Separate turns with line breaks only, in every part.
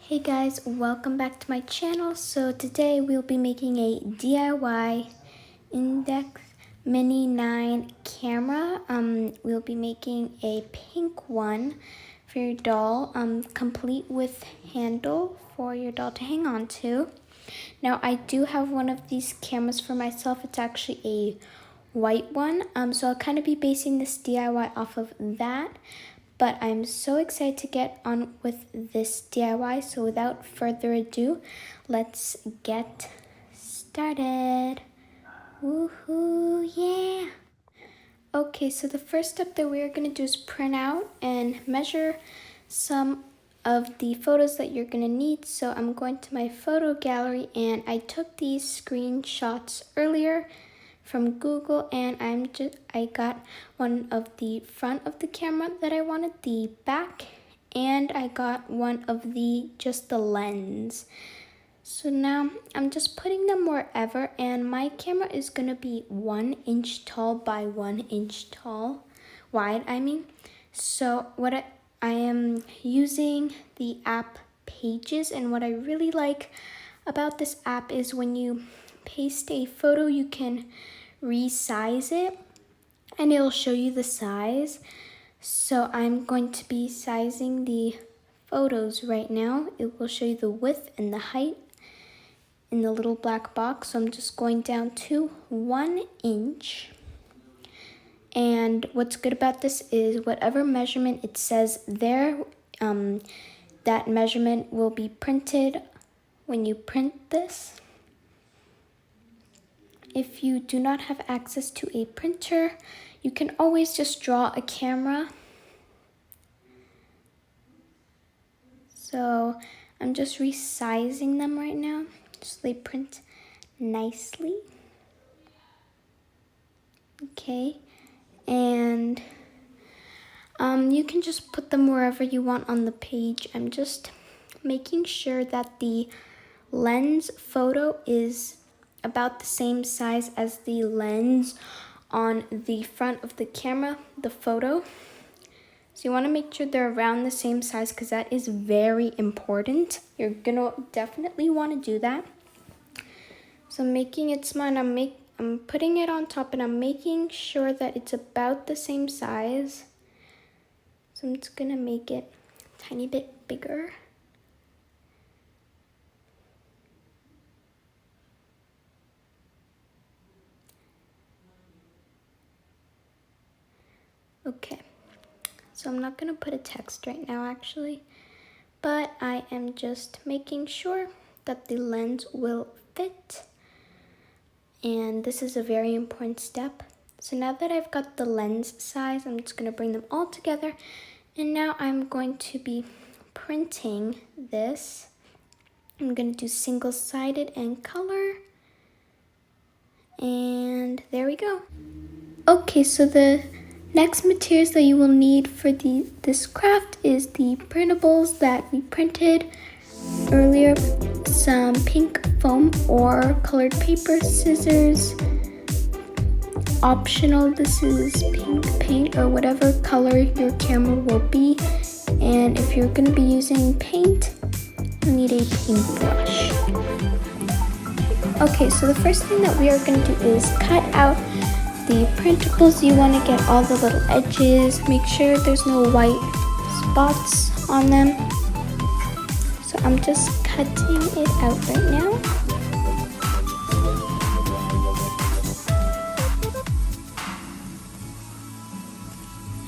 Hey guys, welcome back to my channel. So today we'll be making a DIY Index Mini 9 camera. We'll be making a pink one for your doll, complete with handle for your doll to hang on to. Now I do have one of these cameras for myself. It's actually a white one, so I'll kind of be basing this DIY off of that. But I'm so excited to get on with this DIY. So without further ado, let's get started. Woohoo, yeah. Okay, so the first step that we're gonna do is print out and measure some of the photos that you're gonna need. So I'm going to my photo gallery and I took these screenshots earlier from Google, and I got one of the front of the camera that I wanted, the back, and I got one of just the lens. So now I'm just putting them wherever, and my camera is gonna be 1 inch tall by 1 inch wide. So I am using the app Pages, and what I really like about this app is when you paste a photo, you can resize it and it'll show you the size. So I'm going to be sizing the photos right now. It will show you the width and the height in the little black box. So I'm just going down to 1 inch. And what's good about this is whatever measurement it says there, that measurement will be printed when you print this. If you do not have access to a printer, you can always just draw a camera. So I'm just resizing them right now so they print nicely. Okay, and you can just put them wherever you want on the page. I'm just making sure that the lens photo is about the same size as the lens on the front of the camera, the photo. So you want to make sure they're around the same size because that is very important. You're gonna definitely want to do that. So I'm making it small, and I'm putting it on top, and I'm making sure that it's about the same size. So I'm just gonna make it a tiny bit bigger. Okay, so I'm not gonna put a text right now actually, but I am just making sure that the lens will fit. And this is a very important step. So now that I've got the lens size, I'm just gonna bring them all together. And now I'm going to be printing this. I'm gonna do single-sided and color. And there we go. Okay, so the next materials that you will need for this craft is the printables that we printed earlier, some pink foam or colored paper, scissors. Optional, this is pink paint or whatever color your camera will be. And if you're going to be using paint, you need a paintbrush. Okay, so the first thing that we are going to do is cut out the printables. You want to get all the little edges, make sure there's no white spots on them. So I'm just cutting it out right now.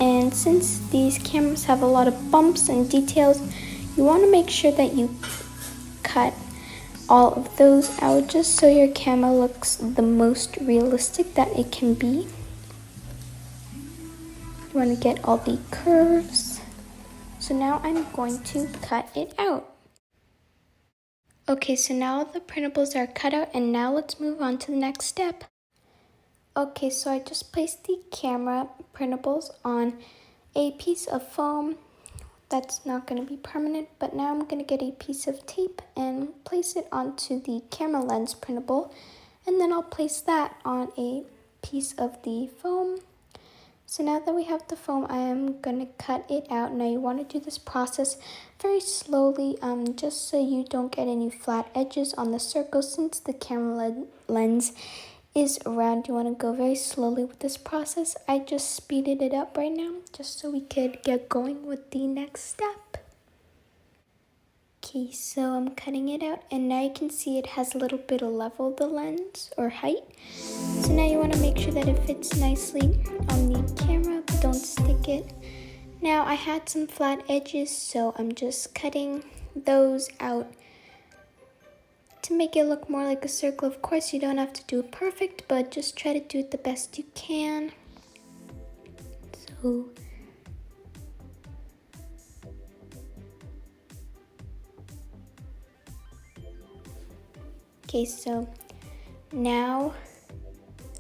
And since these cameras have a lot of bumps and details, you want to make sure that you cut all of those out just so your camera looks the most realistic that it can be. You want to get all the curves. So now I'm going to cut it out. Okay, so now the printables are cut out, and now let's move on to the next step. Okay, so I just placed the camera printables on a piece of foam that's not going to be permanent, but now I'm going to get a piece of tape and place it onto the camera lens printable, and then I'll place that on a piece of the foam. So now that we have the foam, I am going to cut it out. Now you want to do this process very slowly, just so you don't get any flat edges on the circle. Since the camera lens is round, you want to go very slowly with this process. I just speeded it up right now, just so we could get going with the next step. Okay, so I'm cutting it out, and now you can see it has a little bit of level, the lens, or height. So now you want to make sure that it fits nicely on the camera, but don't stick it. Now I had some flat edges, so I'm just cutting those out to make it look more like a circle. Of course, you don't have to do it perfect, but just try to do it the best you can. Okay, so now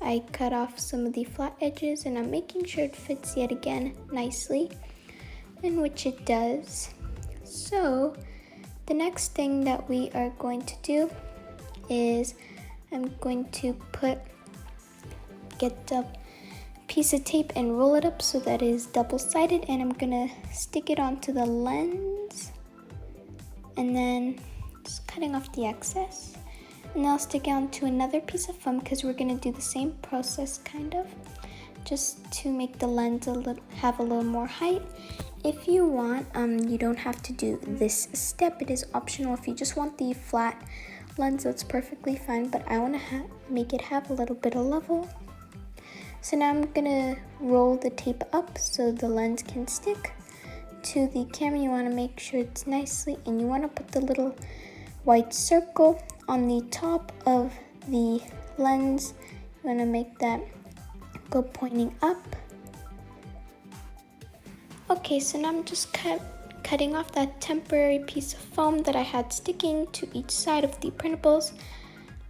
I cut off some of the flat edges, and I'm making sure it fits yet again nicely, in which it does. So the next thing that we are going to do is I'm going to get the piece of tape and roll it up so that it is double-sided, and I'm gonna stick it onto the lens, and then just cutting off the excess. And I'll stick it onto another piece of foam because we're gonna do the same process kind of, just to make the lens have a little more height. If you want, you don't have to do this step. It is optional. If you just want the flat lens, that's perfectly fine, but I want to make it have a little bit of level. So now I'm gonna roll the tape up so the lens can stick to the camera. You want to make sure it's nicely, and you want to put the little white circle on the top of the lens. You want to make that go pointing up. Okay, so now I'm just cutting off that temporary piece of foam that I had sticking to each side of the printables.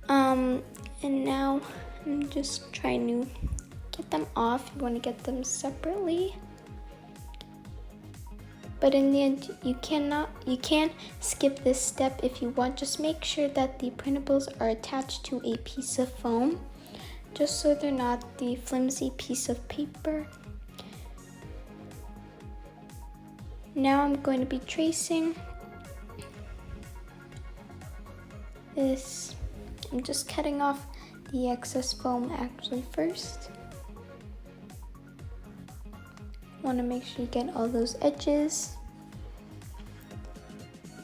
And now I'm just trying to get them off. You want to get them separately. But in the end, you can skip this step if you want. Just make sure that the printables are attached to a piece of foam, just so they're not the flimsy piece of paper. Now I'm going to be tracing this. I'm just cutting off the excess foam actually first. Want to make sure you get all those edges.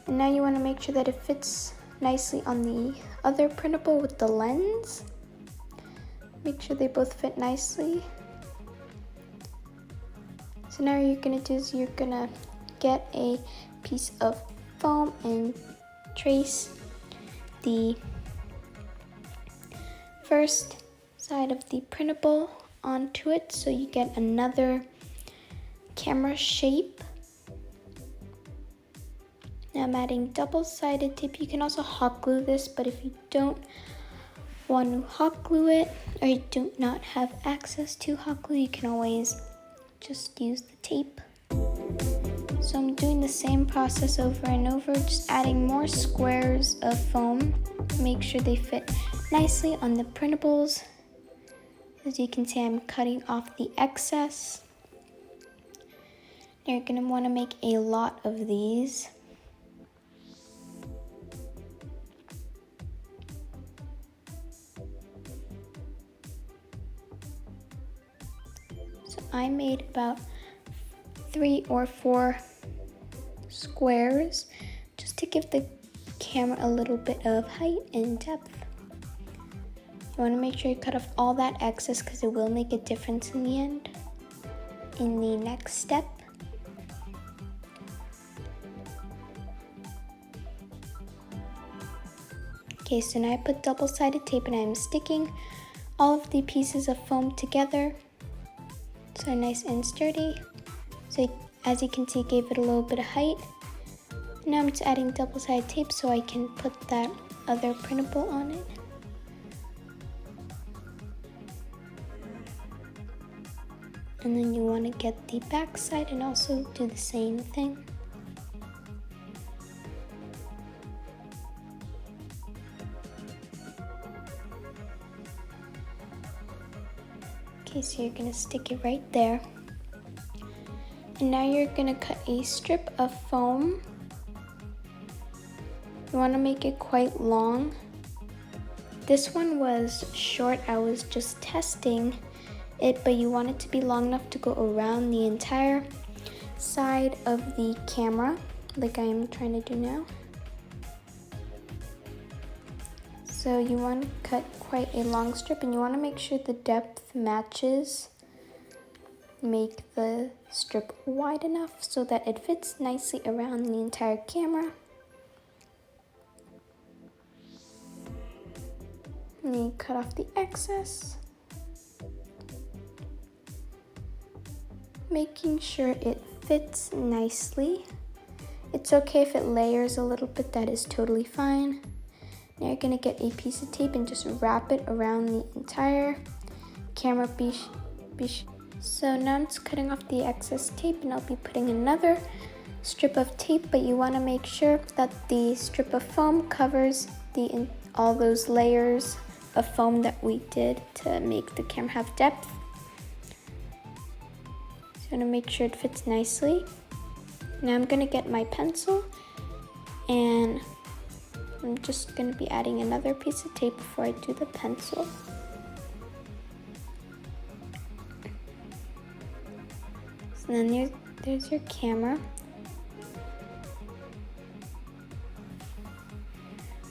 And now you want to make sure that it fits nicely on the other printable with the lens. Make sure they both fit nicely. So now what you're going to do is you're going to get a piece of foam and trace the first side of the printable onto it so you get another camera shape. Now I'm adding double-sided tape. You can also hot glue this, but if you don't want to hot glue it, or you do not have access to hot glue, you can always just use the tape. So I'm doing the same process over and over, just adding more squares of foam. Make sure they fit nicely on the printables. As you can see, I'm cutting off the excess. You're going to want to make a lot of these. So I made about 3 or 4 squares just to give the camera a little bit of height and depth. You want to make sure you cut off all that excess because it will make a difference in the end, in the next step. Okay, so now I put double-sided tape and I'm sticking all of the pieces of foam together so nice and sturdy. So as you can see, it gave it a little bit of height. Now I'm just adding double-sided tape so I can put that other printable on it. And then you want to get the back side and also do the same thing. Okay, so you're gonna stick it right there. And now you're gonna cut a strip of foam. You wanna make it quite long. This one was short, I was just testing it, but you want it to be long enough to go around the entire side of the camera, like I am trying to do now. So you want to cut quite a long strip, and you want to make sure the depth matches. Make the strip wide enough so that it fits nicely around the entire camera. And then you cut off the excess, making sure it fits nicely. It's okay if it layers a little bit, that is totally fine. Now you're gonna get a piece of tape and just wrap it around the entire camera piece. So now I'm just cutting off the excess tape, and I'll be putting another strip of tape, but you wanna make sure that the strip of foam covers all those layers of foam that we did to make the camera have depth. So I'm gonna make sure it fits nicely. Now I'm gonna get my pencil, and I'm just gonna be adding another piece of tape before I do the pencil. So then there's your camera.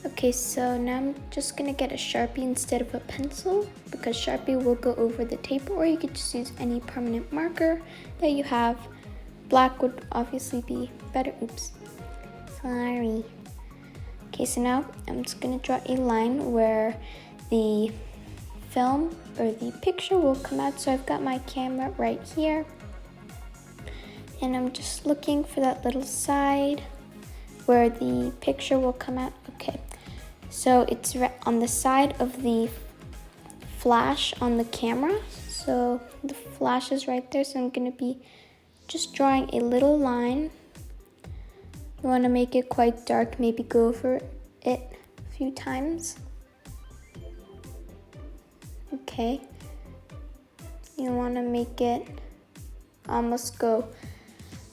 Okay, so now I'm just gonna get a Sharpie instead of a pencil, because Sharpie will go over the tape, or you could just use any permanent marker that you have. Black would obviously be better. Oops, sorry. Okay, so now I'm just gonna draw a line where the film or the picture will come out. So I've got my camera right here, and I'm just looking for that little side where the picture will come out. Okay, so it's on the side of the flash on the camera. So the flash is right there, so I'm gonna be just drawing a little line. You wanna make it quite dark, maybe go over it a few times. Okay, you wanna make it almost go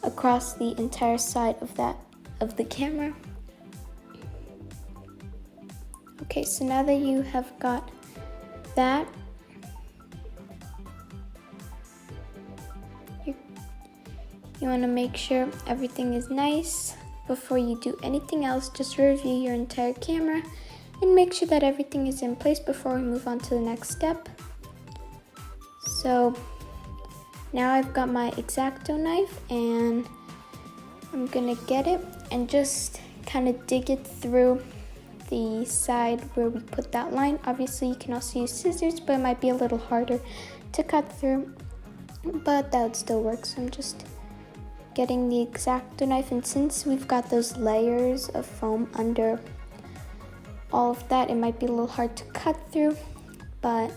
across the entire side of the camera. Okay, so now that you have got that, you want to make sure everything is nice. Before you do anything else, just review your entire camera and make sure that everything is in place before we move on to the next step. So now I've got my X-Acto knife, and I'm gonna get it and just kind of dig it through the side where we put that line. Obviously you can also use scissors, but it might be a little harder to cut through, but that would still work. So I'm just getting the X-Acto knife, and since we've got those layers of foam under all of that, it might be a little hard to cut through, but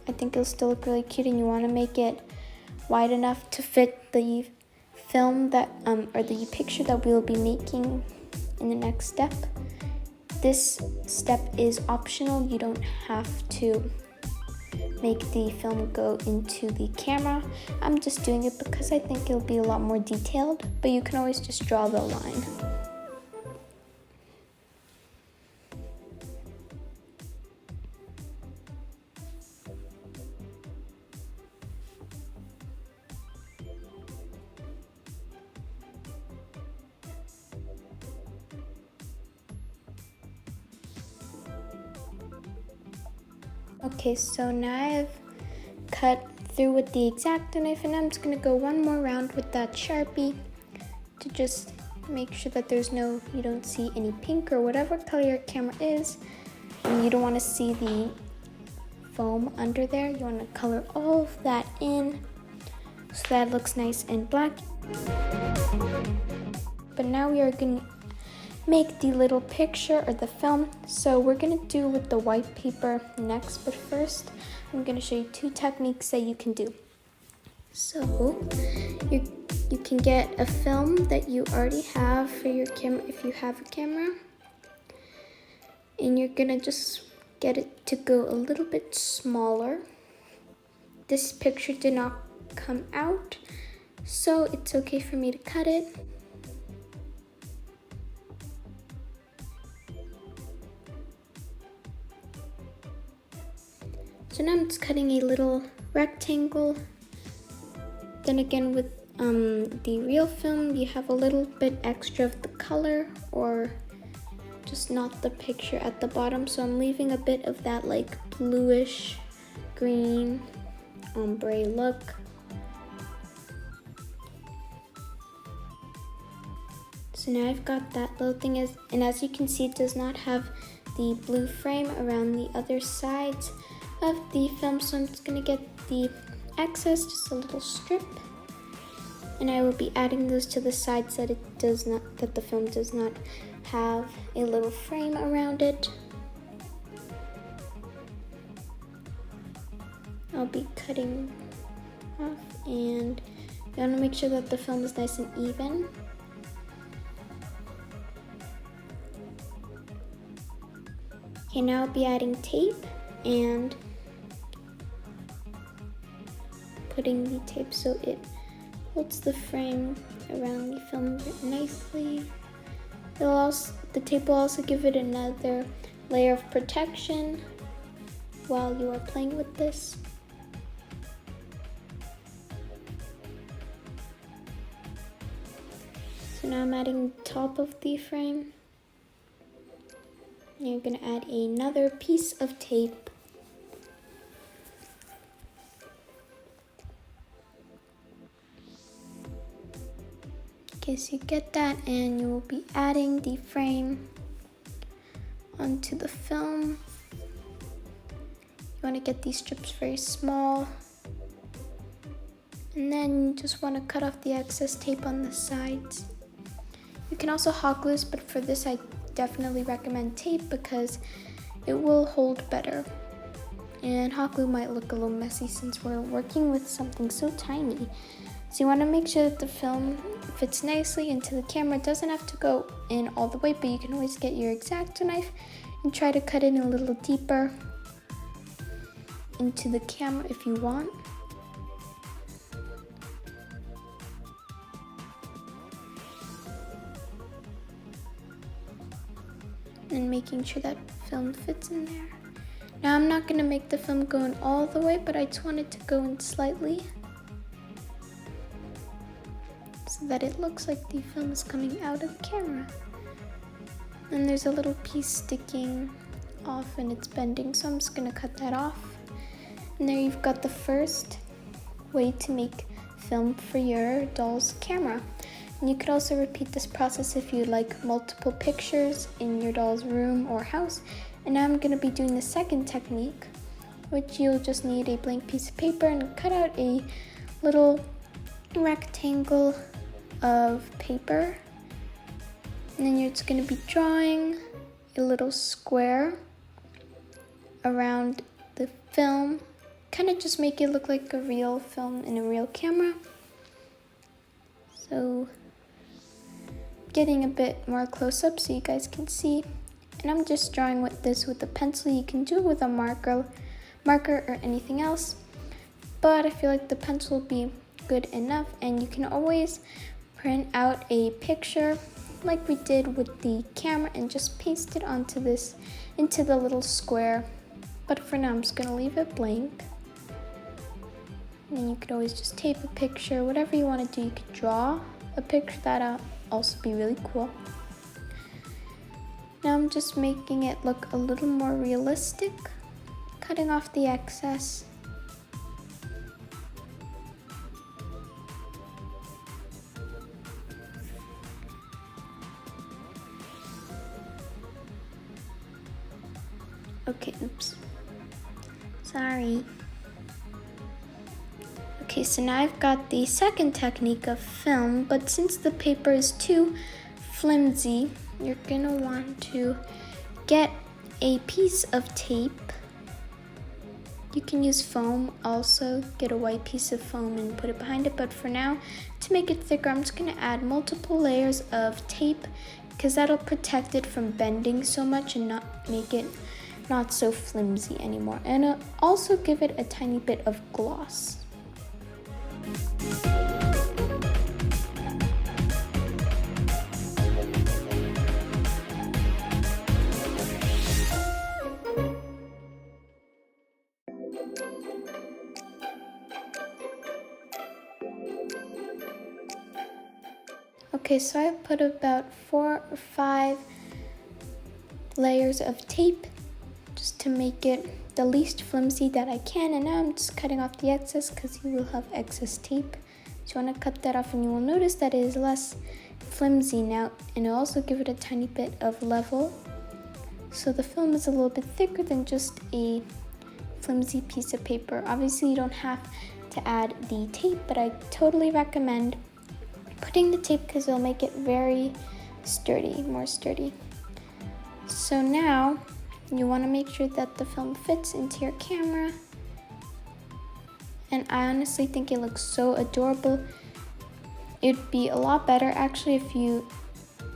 I think it'll still look really cute. And you want to make it wide enough to fit the film that or the picture that we'll be making in the next step. This step is optional. You don't have to make the film go into the camera. I'm just doing it because I think it'll be a lot more detailed, but you can always just draw the line. Okay, so now I've cut through with the X-Acto knife, and I'm just gonna go one more round with that Sharpie to just make sure that you don't see any pink or whatever color your camera is, and you don't want to see the foam under there. You want to color all of that in so that it looks nice and black. But now we are gonna make the little picture or the film. So we're gonna do with the white paper next, but first I'm gonna show you two techniques that you can do. So you can get a film that you already have for your camera if you have a camera, and you're gonna just get it to go a little bit smaller. this picture did not come out, so it's okay for me to cut it. So now I'm just cutting a little rectangle. Then again, with the real film, you have a little bit extra of the color, or just not the picture at the bottom. So I'm leaving a bit of that like bluish green ombre look. So now I've got that little thing, and as you can see, it does not have the blue frame around the other sides of the film. So I'm just gonna get the excess, just a little strip, and I will be adding those to the sides that the film does not have a little frame around it. I'll be cutting off, and you want to make sure that the film is nice and even. Okay, now I'll be adding tape and putting the tape so it holds the frame around the film nicely. The tape will also give it another layer of protection while you are playing with this. So now I'm adding the top of the frame. And you're going to add another piece of tape. Okay, so you get that, and you will be adding the frame onto the film. You want to get these strips very small, and then you just want to cut off the excess tape on the sides. You can also hot glue this, but for this I definitely recommend tape because it will hold better. And hot glue might look a little messy since we're working with something so tiny. So you want to make sure that the film fits nicely into the camera. It doesn't have to go in all the way, but you can always get your X-Acto knife and try to cut it in a little deeper into the camera if you want. And making sure that film fits in there. Now I'm not going to make the film go in all the way, but I just want it to go in slightly, so that it looks like the film is coming out of the camera. And there's a little piece sticking off and it's bending, so I'm just gonna cut that off. And there you've got the first way to make film for your doll's camera. And you could also repeat this process if you like multiple pictures in your doll's room or house. And now I'm gonna be doing the second technique, which you'll just need a blank piece of paper and cut out a little rectangle of paper, and then you're just going to be drawing a little square around the film, kind of just make it look like a real film in a real camera. So getting a bit more close up so you guys can see, and I'm just drawing with this with a pencil. You can do it with a marker or anything else, but I feel like the pencil will be good enough. And you can always print out a picture like we did with the camera and just paste it onto into the little square. But for now I'm just gonna leave it blank. And then you could always just tape a picture, whatever you want to do. You could draw a picture, that'll also be really cool. Now I'm just making it look a little more realistic, cutting off the excess. Okay, oops. Sorry. Okay, so now I've got the second technique of film, but since the paper is too flimsy, you're gonna want to get a piece of tape. You can use foam also, get a white piece of foam and put it behind it, but for now, to make it thicker, I'm just gonna add multiple layers of tape because that'll protect it from bending so much and not make it not so flimsy anymore. And also give it a tiny bit of gloss. Okay, so I put about 4 or 5 layers of tape just to make it the least flimsy that I can, and now I'm just cutting off the excess because you will have excess tape. So you want to cut that off, and you will notice that it is less flimsy now, and it'll also give it a tiny bit of level. So the film is a little bit thicker than just a flimsy piece of paper. Obviously you don't have to add the tape, but I totally recommend putting the tape because it'll make it very sturdy, more sturdy. So now you want to make sure that the film fits into your camera, and I honestly think it looks so adorable. It'd be a lot better actually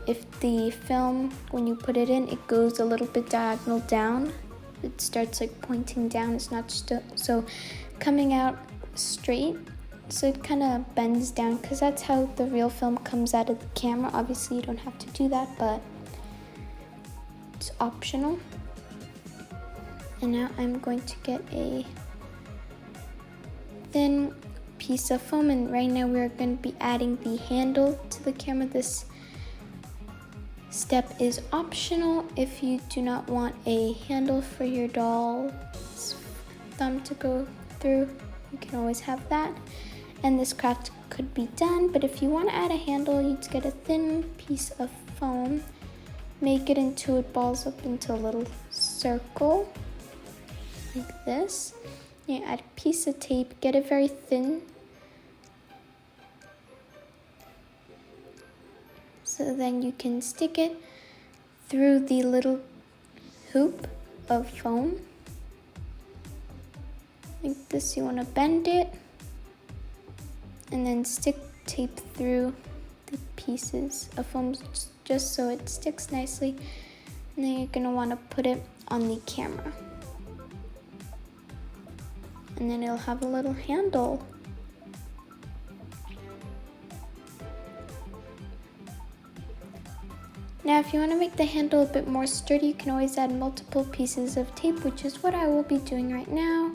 if the film, when you put it in, it goes a little bit diagonal down. It starts like pointing down. It's not so coming out straight. So it kind of bends down because that's how the real film comes out of the camera. Obviously you don't have to do that, but it's optional. And now I'm going to get a thin piece of foam, and right now we're going to be adding the handle to the camera. This step is optional if you do not want a handle for your doll's thumb to go through. You can always have that, and this craft could be done. But if you want to add a handle, you just get a thin piece of foam, make it into, it balls up into a little circle like this. You add a piece of tape, get it very thin, so then you can stick it through the little hoop of foam like this. You want to bend it and then stick tape through the pieces of foam just so it sticks nicely, and then you're going to want to put it on the camera, and then it'll have a little handle. Now if you want to make the handle a bit more sturdy, you can always add multiple pieces of tape, which is what I will be doing right now.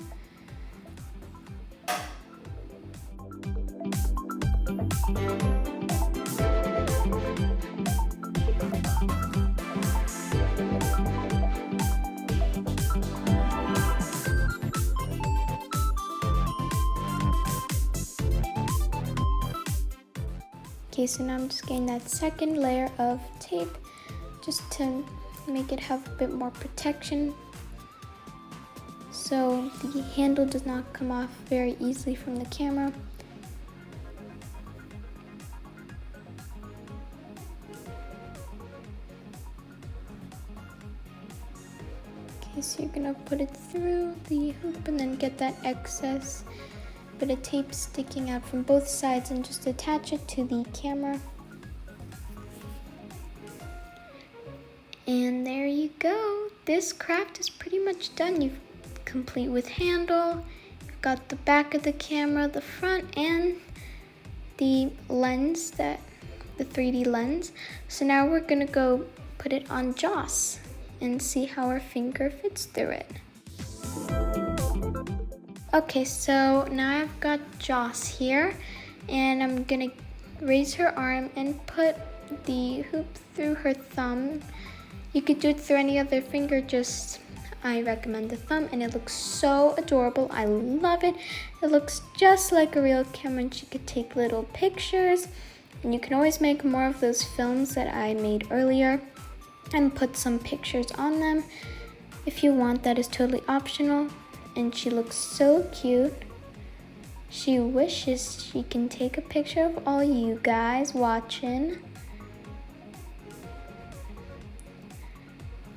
Okay, so now I'm just getting that second layer of tape just to make it have a bit more protection, so the handle does not come off very easily from the camera. Okay, so you're gonna put it through the hoop and then get that excess bit of tape sticking out from both sides and just attach it to the camera. And there you go. This craft is pretty much done. You've complete with handle, you've got the back of the camera, the front, and the lens, the 3D lens. So now we're gonna go put it on Joss and see how our finger fits through it. Okay, so now I've got Joss here, and I'm gonna raise her arm and put the hoop through her thumb. You could do it through any other finger, just I recommend the thumb, and it looks so adorable. I love it. It looks just like a real camera, and she could take little pictures, and you can always make more of those films that I made earlier and put some pictures on them if you want. That is totally optional. And she looks so cute. She wishes she can take a picture of all you guys watching.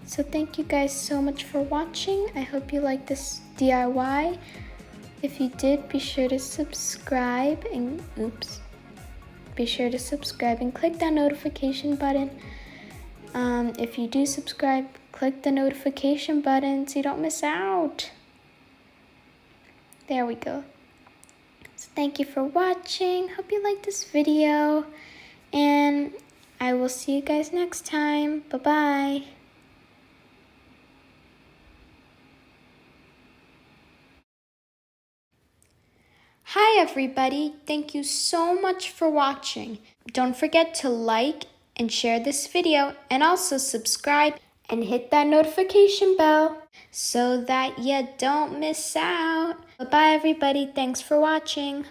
So thank you guys so much for watching. I hope you liked this DIY. If you did, be sure to subscribe and be sure to subscribe and click that notification button. If you do subscribe, click the notification button so you don't miss out. There we go. So thank you for watching. Hope you liked this video. And I will see you guys next time. Bye-bye. Hi everybody, thank you so much for watching. Don't forget to like and share this video and also subscribe and hit that notification bell so that you don't miss out. Bye-bye everybody, thanks for watching.